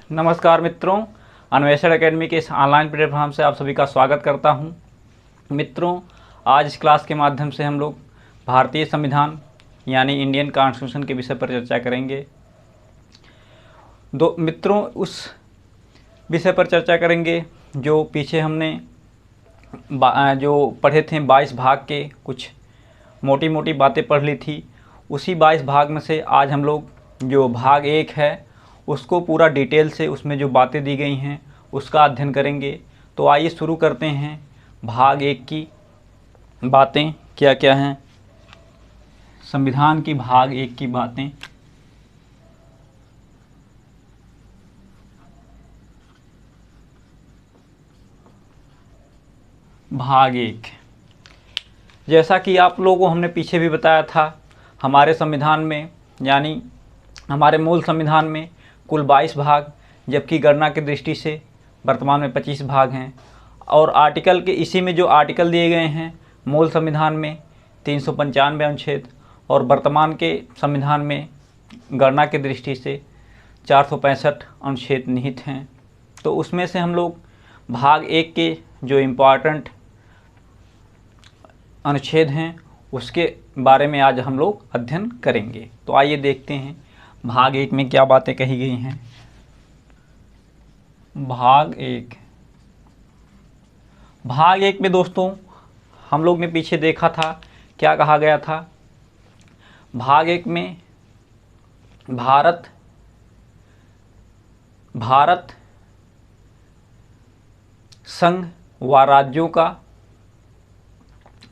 नमस्कार मित्रों, अन्वेषण एकेडमी के इस ऑनलाइन प्लेटफॉर्म से आप सभी का स्वागत करता हूं। मित्रों, आज इस क्लास के माध्यम से हम लोग भारतीय संविधान यानी इंडियन कॉन्स्टिट्यूशन के विषय पर चर्चा करेंगे। मित्रों, उस विषय पर चर्चा करेंगे जो पीछे हमने जो पढ़े थे 22 भाग के कुछ मोटी मोटी बातें पढ़ ली थी। उसी 22 भाग में से आज हम लोग जो भाग 1 है उसको पूरा डिटेल से उसमें जो बातें दी गई हैं उसका अध्ययन करेंगे। तो आइए शुरू करते हैं। भाग 1 की बातें क्या क्या हैं। संविधान की भाग 1 की बातें। भाग 1, जैसा कि आप लोगों को हमने पीछे भी बताया था, हमारे संविधान में यानी हमारे मूल संविधान में कुल 22 भाग, जबकि गणना की दृष्टि से वर्तमान में 25 भाग हैं। और आर्टिकल के इसी में जो आर्टिकल दिए गए हैं मूल संविधान में 395 अनुच्छेद और वर्तमान के संविधान में गणना की दृष्टि से 465 अनुच्छेद निहित हैं। तो उसमें से हम लोग भाग 1 के जो इम्पॉर्टेंट अनुच्छेद हैं उसके बारे में आज हम लोग अध्ययन करेंगे। तो आइए देखते हैं भाग 1 में क्या बातें कही गई हैं। भाग 1 में दोस्तों हम लोग ने पीछे देखा था क्या कहा गया था। भाग 1 में भारत संघ व राज्यों का,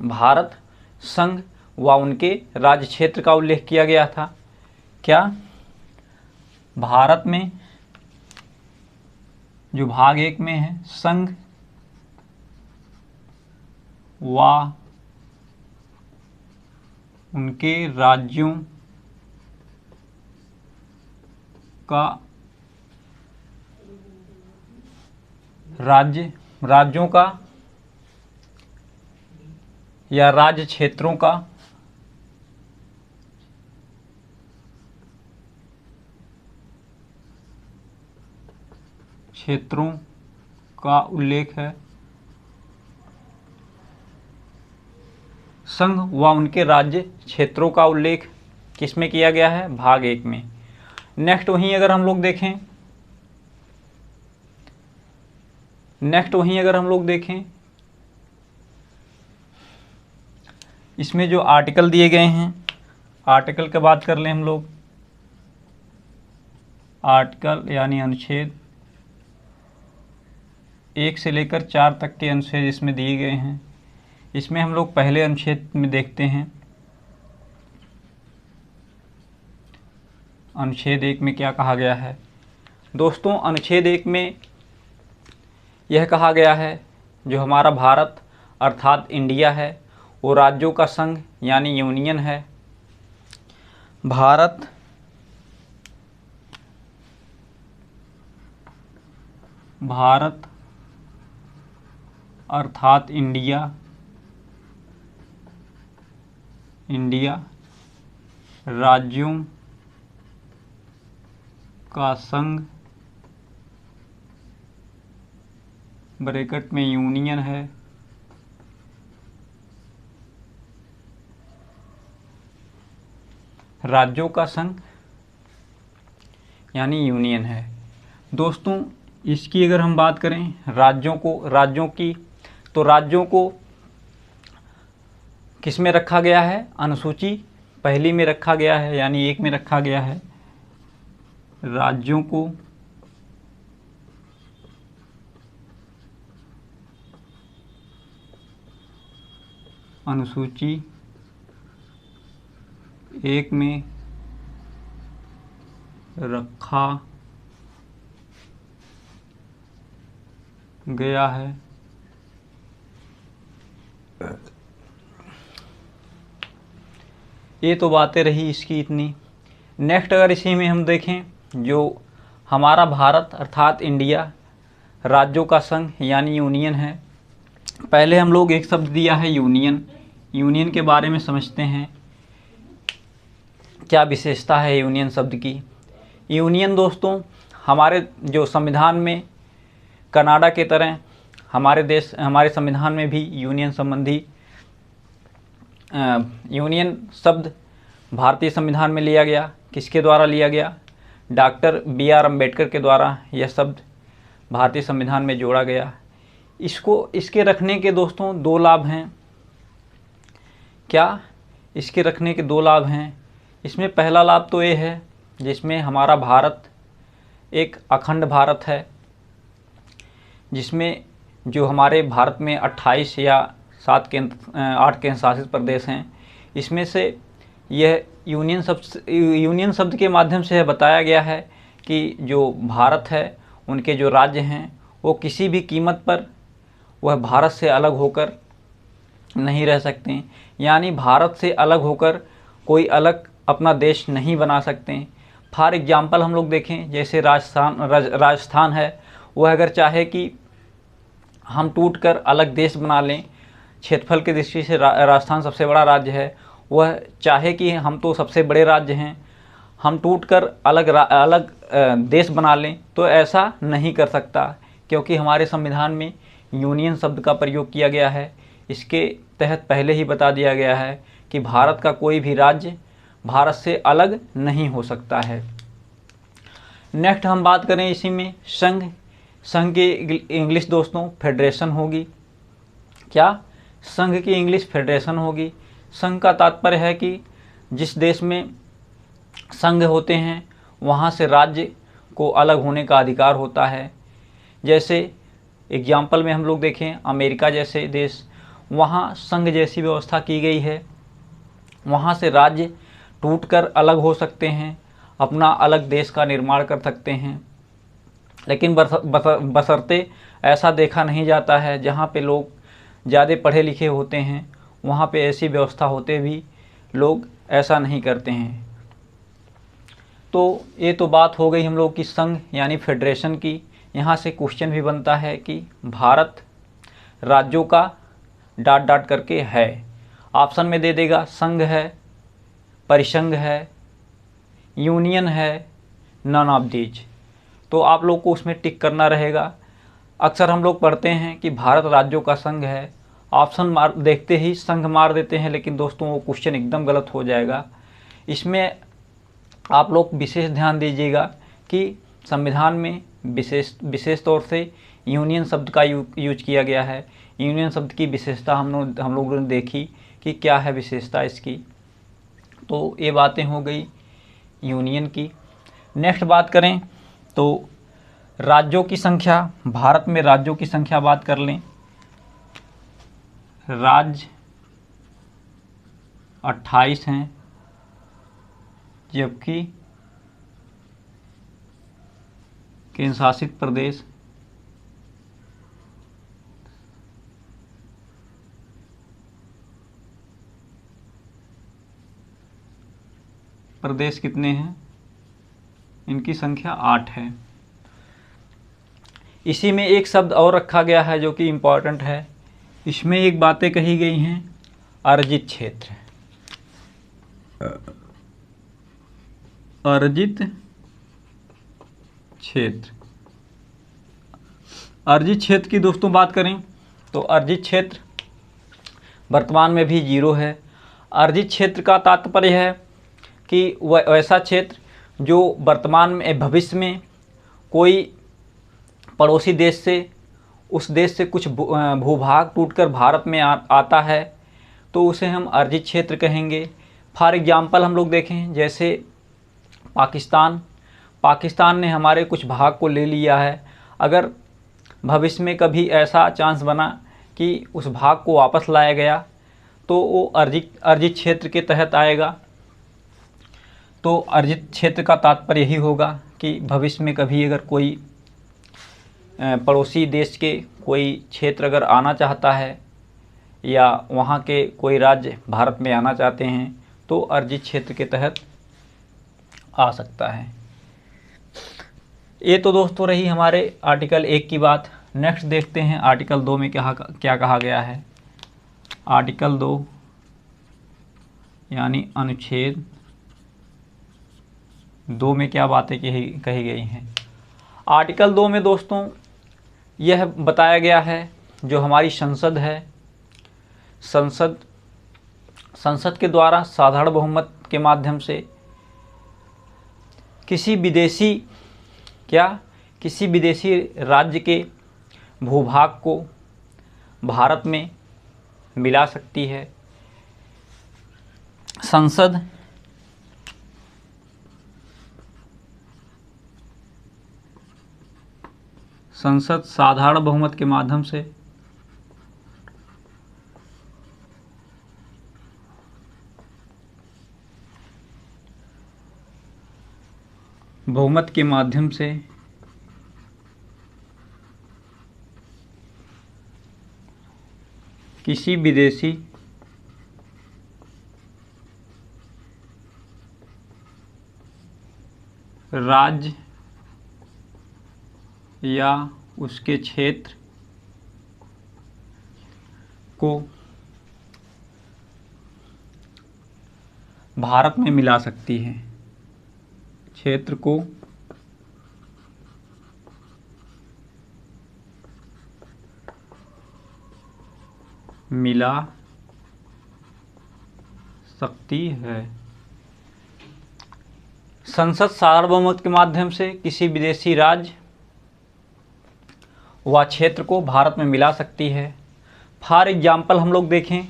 भारत संघ व उनके राज्य क्षेत्र का उल्लेख किया गया था। क्या भारत में जो भाग 1 में है संघ व उनके राज्यों का, राज्यों का या राज्य क्षेत्रों का उल्लेख है। संघ व उनके राज्य क्षेत्रों का उल्लेख किसमें किया गया है? भाग 1 में। नेक्स्ट वहीं अगर हम लोग देखें इसमें जो आर्टिकल दिए गए हैं, आर्टिकल की बात कर लें हम लोग। आर्टिकल यानी अनुच्छेद 1 से लेकर 4 तक के अनुच्छेद इसमें दिए गए हैं। इसमें हम लोग पहले अनुच्छेद में देखते हैं। अनुच्छेद 1 में क्या कहा गया है दोस्तों? अनुच्छेद 1 में यह कहा गया है जो हमारा भारत अर्थात इंडिया है वो राज्यों का संघ यानी यूनियन है। भारत अर्थात इंडिया राज्यों का संघ, ब्रैकेट में यूनियन है। राज्यों का संघ यानी यूनियन है। दोस्तों, इसकी अगर हम बात करें राज्यों की, तो राज्यों को किस में रखा गया है? अनुसूची पहली में रखा गया है यानी 1 में रखा गया है। राज्यों को अनुसूची 1 में रखा गया है। ये तो बातें रही इसकी इतनी। नेक्स्ट अगर इसी में हम देखें, जो हमारा भारत अर्थात इंडिया राज्यों का संघ यानी यूनियन है। पहले हम लोग एक शब्द दिया है यूनियन के बारे में समझते हैं। क्या विशेषता है यूनियन शब्द की? यूनियन दोस्तों हमारे जो संविधान में कनाडा के तरह हमारे संविधान में भी यूनियन शब्द भारतीय संविधान में लिया गया। किसके द्वारा लिया गया? Doctor B.R. अम्बेडकर के द्वारा यह शब्द भारतीय संविधान में जोड़ा गया। इसके रखने के दोस्तों 2 लाभ हैं। क्या? इसके रखने के 2 लाभ हैं। इसमें पहला लाभ तो ये है जिसमें हमारा भारत एक अखंड भारत है, जिसमें जो हमारे भारत में 28 या 8 केंद्र शासित प्रदेश हैं, इसमें से यह यूनियन शब्द के माध्यम से यह बताया गया है कि जो भारत है उनके जो राज्य हैं वो किसी भी कीमत पर वह भारत से अलग होकर नहीं रह सकते। यानी भारत से अलग होकर कोई अलग अपना देश नहीं बना सकते। फॉर एग्जांपल हम लोग देखें, जैसे राजस्थान है, वह अगर चाहे कि हम टूटकर अलग देश बना लें, क्षेत्रफल की दृष्टि से राजस्थान सबसे बड़ा राज्य है, वह चाहे कि हम तो सबसे बड़े राज्य हैं, हम टूटकर अलग देश बना लें, तो ऐसा नहीं कर सकता, क्योंकि हमारे संविधान में यूनियन शब्द का प्रयोग किया गया है। इसके तहत पहले ही बता दिया गया है कि भारत का कोई भी राज्य भारत से अलग नहीं हो सकता है। नेक्स्ट हम बात करें इसी में संघ की इंग्लिश दोस्तों फेडरेशन होगी। क्या? संघ की इंग्लिश फेडरेशन होगी। संघ का तात्पर्य है कि जिस देश में संघ होते हैं वहाँ से राज्य को अलग होने का अधिकार होता है। जैसे एग्जाम्पल में हम लोग देखें, अमेरिका जैसे देश, वहाँ संघ जैसी व्यवस्था की गई है। वहाँ से राज्य टूटकर अलग हो सकते हैं, अपना अलग देश का निर्माण कर सकते हैं, लेकिन बशर्ते ऐसा देखा नहीं जाता है। जहाँ पे लोग ज़्यादा पढ़े लिखे होते हैं वहाँ पे ऐसी व्यवस्था होते भी लोग ऐसा नहीं करते हैं। तो ये तो बात हो गई हम लोग की संघ यानी फेडरेशन की। यहाँ से क्वेश्चन भी बनता है कि भारत राज्यों का ... करके है। ऑप्शन में दे देगा संघ है, परिसंघ है, यूनियन है, नन ऑफ दीज। तो आप लोग को उसमें टिक करना रहेगा। अक्सर हम लोग पढ़ते हैं कि भारत राज्यों का संघ है, ऑप्शन देखते ही संघ मार देते हैं, लेकिन दोस्तों वो क्वेश्चन एकदम गलत हो जाएगा। इसमें आप लोग विशेष ध्यान दीजिएगा कि संविधान में विशेष तौर से यूनियन शब्द का यूज किया गया है। यूनियन शब्द की विशेषता हम लोगों ने देखी कि क्या है विशेषता इसकी। तो ये बातें हो गई यूनियन की। नेक्स्ट बात करें तो राज्यों की संख्या। भारत में राज्यों की संख्या बात कर लें, राज्य 28 हैं, जबकि केंद्र शासित प्रदेश कितने हैं? इनकी संख्या 8 है। इसी में एक शब्द और रखा गया है जो कि इम्पॉर्टेंट है। इसमें एक बातें कही गई हैं, अर्जित क्षेत्र। अर्जित क्षेत्र की दोस्तों बात करें तो अर्जित क्षेत्र वर्तमान में भी 0 है। अर्जित क्षेत्र का तात्पर्य है कि वह ऐसा क्षेत्र जो वर्तमान में भविष्य में कोई पड़ोसी देश से उस देश से कुछ भूभाग टूटकर भारत में आता है तो उसे हम अर्जित क्षेत्र कहेंगे। फॉर एग्जांपल हम लोग देखें, जैसे पाकिस्तान ने हमारे कुछ भाग को ले लिया है। अगर भविष्य में कभी ऐसा चांस बना कि उस भाग को वापस लाया गया तो वो अर्जित क्षेत्र के तहत आएगा। तो अर्जित क्षेत्र का तात्पर्य यही होगा कि भविष्य में कभी अगर कोई पड़ोसी देश के कोई क्षेत्र अगर आना चाहता है या वहाँ के कोई राज्य भारत में आना चाहते हैं तो अर्जित क्षेत्र के तहत आ सकता है। ये तो दोस्तों रही हमारे आर्टिकल 1 की बात। नेक्स्ट देखते हैं आर्टिकल 2 में क्या कहा गया है। आर्टिकल 2 यानी अनुच्छेद 2 में क्या बातें कही गई हैं। आर्टिकल 2 में दोस्तों यह बताया गया है, जो हमारी संसद है, संसद के द्वारा साधारण बहुमत के माध्यम से किसी विदेशी राज्य के भूभाग को भारत में मिला सकती है। संसद साधारण बहुमत के माध्यम से किसी विदेशी राज्य या उसके क्षेत्र को भारत में मिला सकती है। क्षेत्र को मिला सकती है। संसद सार्वभौमत्व के माध्यम से किसी विदेशी राज्य व क्षेत्र को भारत में मिला सकती है। फॉर एग्जाम्पल हम लोग देखें,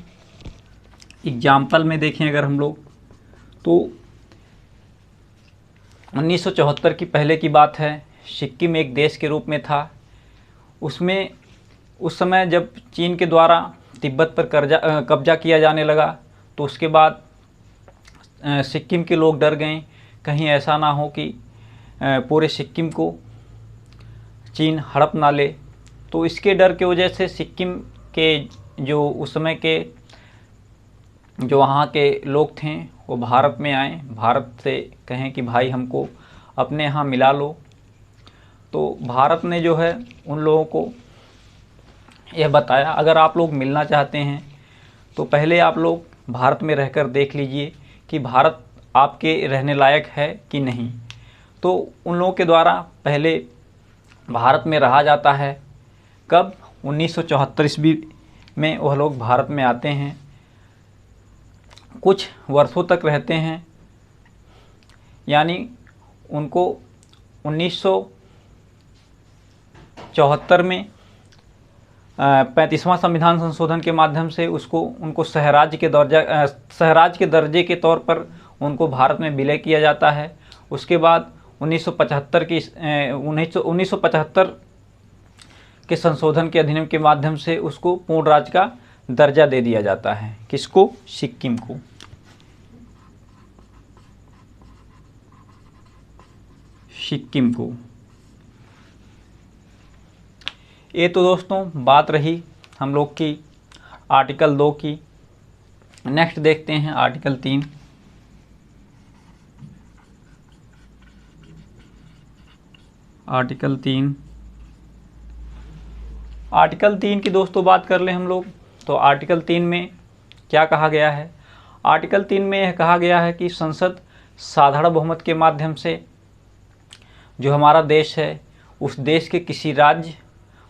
अगर हम लोग तो 1974 की पहले की बात है। सिक्किम एक देश के रूप में था। उसमें उस समय जब चीन के द्वारा तिब्बत पर कब्जा किया जाने लगा, तो उसके बाद सिक्किम के लोग डर गए, कहीं ऐसा ना हो कि पूरे सिक्किम को चीन हड़प ना ले। तो इसके डर की वजह से सिक्किम के जो उस समय के जो वहाँ के लोग थे वो भारत में आए, भारत से कहें कि भाई हमको अपने यहाँ मिला लो। तो भारत ने जो है उन लोगों को यह बताया, अगर आप लोग मिलना चाहते हैं तो पहले आप लोग भारत में रहकर देख लीजिए कि भारत आपके रहने लायक है कि नहीं। तो उन लोगों के द्वारा पहले भारत में रहा जाता है। कब? 1974 ईस्वी में वह लोग भारत में आते हैं, कुछ वर्षों तक रहते हैं। यानी उनको 1974 में 35वां संविधान संशोधन के माध्यम से उनको सहराज्य के दर्जे के तौर पर उनको भारत में विलय किया जाता है। उसके बाद 1975 के संशोधन के अधिनियम के माध्यम से उसको पूर्ण राज्य का दर्जा दे दिया जाता है। किसको? सिक्किम को। ये तो दोस्तों बात रही हम लोग की आर्टिकल 2 की। नेक्स्ट देखते हैं आर्टिकल 3। आर्टिकल 3 की दोस्तों बात कर लें हम लोग, तो आर्टिकल 3 में क्या कहा गया है? आर्टिकल 3 में यह कहा गया है कि संसद साधारण बहुमत के माध्यम से जो हमारा देश है, उस देश के किसी राज्य,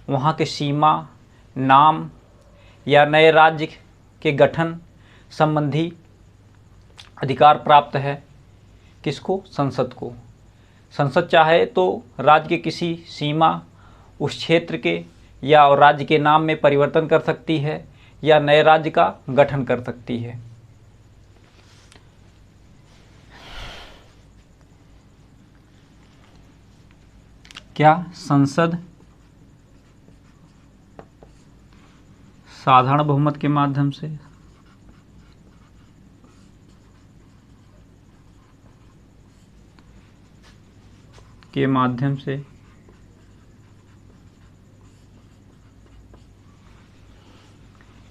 वहाँ के सीमा, नाम या नए राज्य के गठन संबंधी अधिकार प्राप्त है। किसको? संसद को। संसद चाहे तो राज्य के किसी सीमा, उस क्षेत्र के या राज्य के नाम में परिवर्तन कर सकती है या नए राज्य का गठन कर सकती है। क्या? संसद साधारण बहुमत के माध्यम से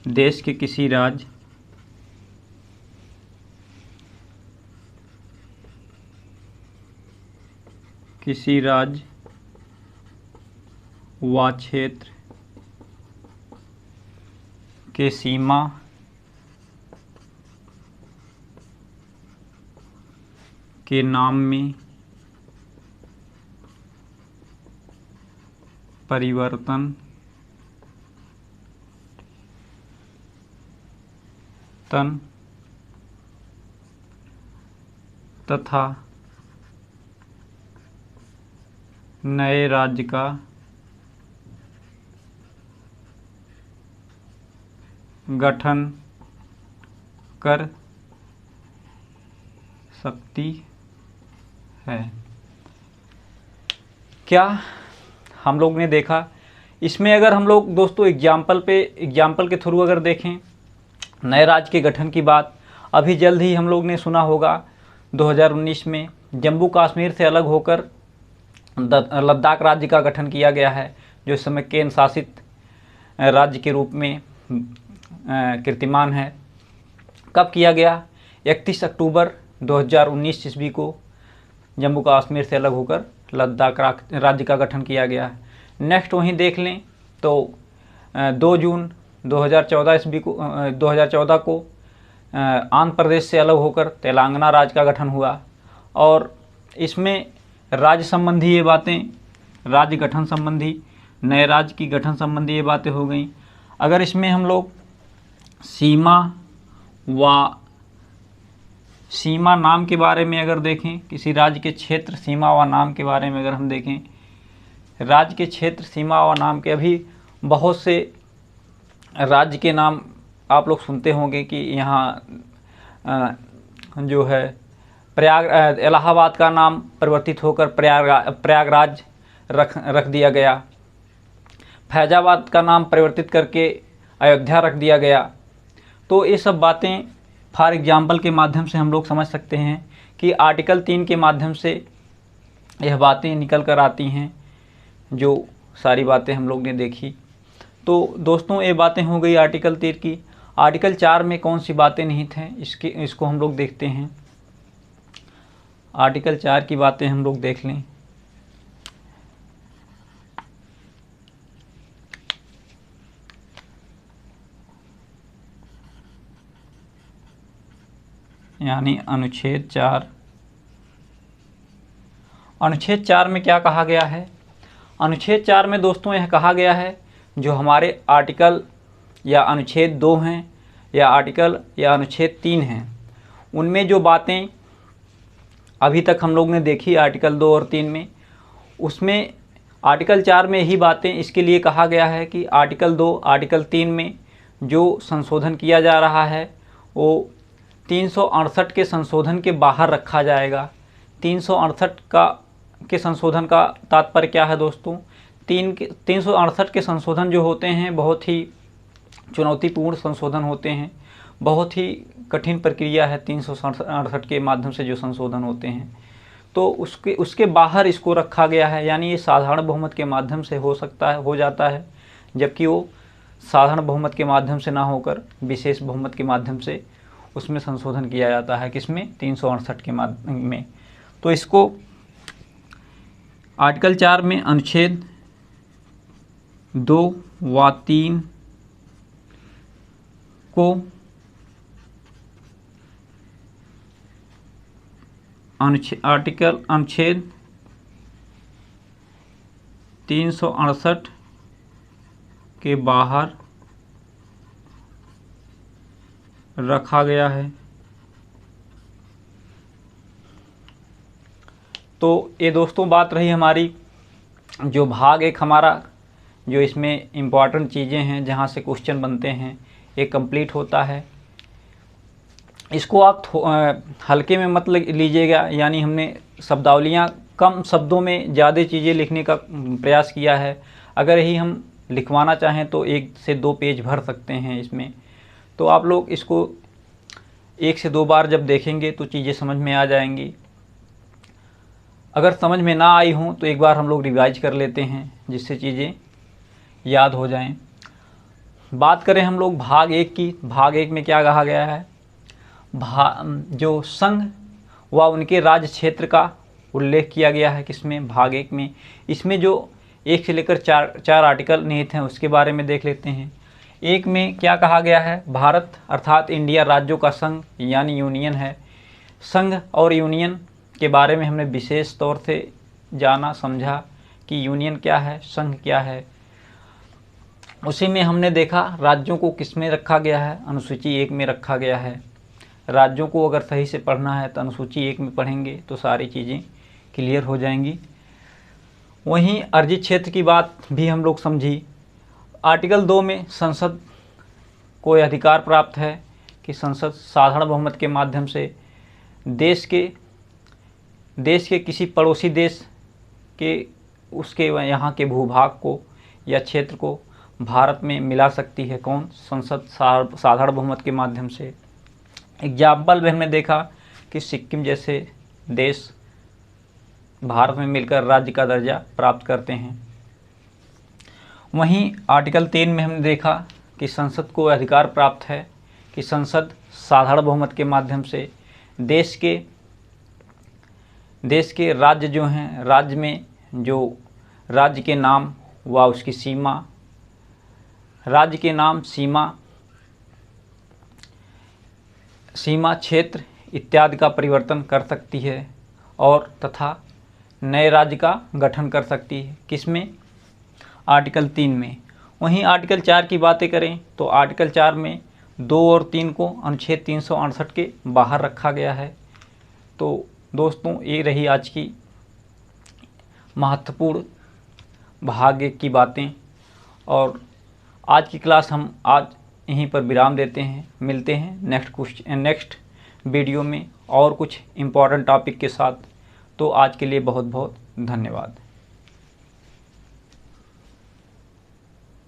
देश के किसी राज्य व क्षेत्र के सीमा के नाम में परिवर्तन तथा नए राज्य का गठन कर सकती है। क्या हम लोग ने देखा इसमें, अगर हम लोग दोस्तों एग्जाम्पल के थ्रू अगर देखें नए राज्य के गठन की बात, अभी जल्द ही हम लोग ने सुना होगा 2019 में जम्मू कश्मीर से अलग होकर लद्दाख राज्य का गठन किया गया है, जो इस समय केंद्र शासित राज्य के रूप में कीर्तिमान है। कब किया गया? 31 अक्टूबर 2019 ईस्वी को जम्मू कश्मीर से अलग होकर लद्दाख राज्य का गठन किया गया है। नेक्स्ट वहीं देख लें तो 2 जून 2014 ईस्वी को 2014 को आंध्र प्रदेश से अलग होकर तेलंगाना राज्य का गठन हुआ। और इसमें राज्य संबंधी ये बातें, राज्य गठन संबंधी, नए राज्य की गठन संबंधी ये बातें हो गई। अगर इसमें हम लोग सीमा नाम के बारे में अगर देखें, किसी राज्य के क्षेत्र सीमा व नाम के बारे में अगर हम देखें, राज्य के क्षेत्र सीमा व नाम के अभी बहुत से राज्य के नाम आप लोग सुनते होंगे कि यहाँ जो है इलाहाबाद का नाम परिवर्तित होकर प्रयागराज रख दिया गया, फैजाबाद का नाम परिवर्तित करके अयोध्या रख दिया गया। तो ये सब बातें फॉर एग्जाम्पल के माध्यम से हम लोग समझ सकते हैं कि आर्टिकल 3 के माध्यम से यह बातें निकल कर आती हैं, जो सारी बातें हम लोग ने देखी। तो दोस्तों ये बातें हो गई आर्टिकल 3 की। आर्टिकल 4 में कौन सी बातें निहित हैं इसको हम लोग देखते हैं। आर्टिकल 4 की बातें हम लोग देख लें। यानी अनुच्छेद 4 में क्या कहा गया है? अनुच्छेद 4 में दोस्तों यह कहा गया है, जो हमारे आर्टिकल या अनुच्छेद 2 हैं या आर्टिकल या अनुच्छेद 3 हैं, उनमें जो बातें अभी तक हम लोग ने देखी आर्टिकल 2 और 3 में, उसमें आर्टिकल 4 में यही बातें इसके लिए कहा गया है कि आर्टिकल 2 आर्टिकल 3 में जो संशोधन किया जा रहा है वो 368 के संशोधन के बाहर रखा जाएगा। 368 के संशोधन का तात्पर्य क्या है दोस्तों? 368 के संशोधन जो होते हैं बहुत ही चुनौतीपूर्ण संशोधन होते हैं, बहुत ही कठिन प्रक्रिया है 368 के माध्यम से जो संशोधन होते हैं। तो उसके बाहर इसको रखा गया है, यानी ये साधारण बहुमत के माध्यम से हो जाता है, जबकि वो साधारण बहुमत के माध्यम से ना होकर विशेष बहुमत के माध्यम से उसमें संशोधन किया जाता है। किसमें? 368 के माध्यम में। तो इसको आर्टिकल 4 में अनुच्छेद 2 व 3 को अनुच्छेद 368 के बाहर रखा गया है। तो ये दोस्तों बात रही हमारी जो भाग 1 हमारा, जो इसमें इम्पॉर्टेंट चीज़ें हैं जहाँ से क्वेश्चन बनते हैं, ये कंप्लीट होता है। इसको आप हल्के में मत लीजिएगा, यानी हमने शब्दावलियाँ कम शब्दों में ज़्यादा चीज़ें लिखने का प्रयास किया है। अगर यही हम लिखवाना चाहें तो 1 से 2 पेज भर सकते हैं इसमें। तो आप लोग इसको 1 से 2 बार जब देखेंगे तो चीज़ें समझ में आ जाएंगी। अगर समझ में ना आई हों तो एक बार हम लोग रिवाइज कर लेते हैं, जिससे चीज़ें याद हो जाएं। बात करें हम लोग भाग 1 की। भाग 1 में क्या कहा गया है? जो संघ व उनके राज्य क्षेत्र का उल्लेख किया गया है। किसमें? भाग 1 में। इसमें जो 1 से लेकर 4 आर्टिकल निहित हैं उसके बारे में देख लेते हैं। 1 में क्या कहा गया है? भारत अर्थात इंडिया राज्यों का संघ यानी यूनियन है। संघ और यूनियन के बारे में हमने विशेष तौर से जाना समझा कि यूनियन क्या है, संघ क्या है। उसी में हमने देखा राज्यों को किस में रखा गया है, अनुसूची 1 में रखा गया है। राज्यों को अगर सही से पढ़ना है तो अनुसूची 1 में पढ़ेंगे तो सारी चीज़ें क्लियर हो जाएंगी। वहीं अर्जित क्षेत्र की बात भी हम लोग समझी। आर्टिकल 2 में संसद को यह अधिकार प्राप्त है कि संसद साधारण बहुमत के माध्यम से देश के किसी पड़ोसी देश के उसके यहाँ के भूभाग को या क्षेत्र को भारत में मिला सकती है। कौन? संसद साधारण बहुमत के माध्यम से। एग्जाम्पल में हमने देखा कि सिक्किम जैसे देश भारत में मिलकर राज्य का दर्जा प्राप्त करते हैं। वहीं आर्टिकल 3 में हमने देखा कि संसद को अधिकार प्राप्त है कि संसद साधारण बहुमत के माध्यम से देश के राज्य जो हैं, राज्य में जो राज्य के नाम व उसकी सीमा, राज्य के नाम, सीमा क्षेत्र इत्यादि का परिवर्तन कर सकती है और तथा नए राज्य का गठन कर सकती है। किसमें? आर्टिकल 3 में। वहीं आर्टिकल 4 की बातें करें तो आर्टिकल 4 में 2 और 3 को अनुच्छेद 368 के बाहर रखा गया है। तो दोस्तों, ये रही आज की महत्वपूर्ण भाग की बातें, और आज की क्लास हम आज यहीं पर विराम देते हैं। मिलते हैं नेक्स्ट वीडियो में और कुछ इम्पोर्टेंट टॉपिक के साथ। तो आज के लिए बहुत बहुत धन्यवाद।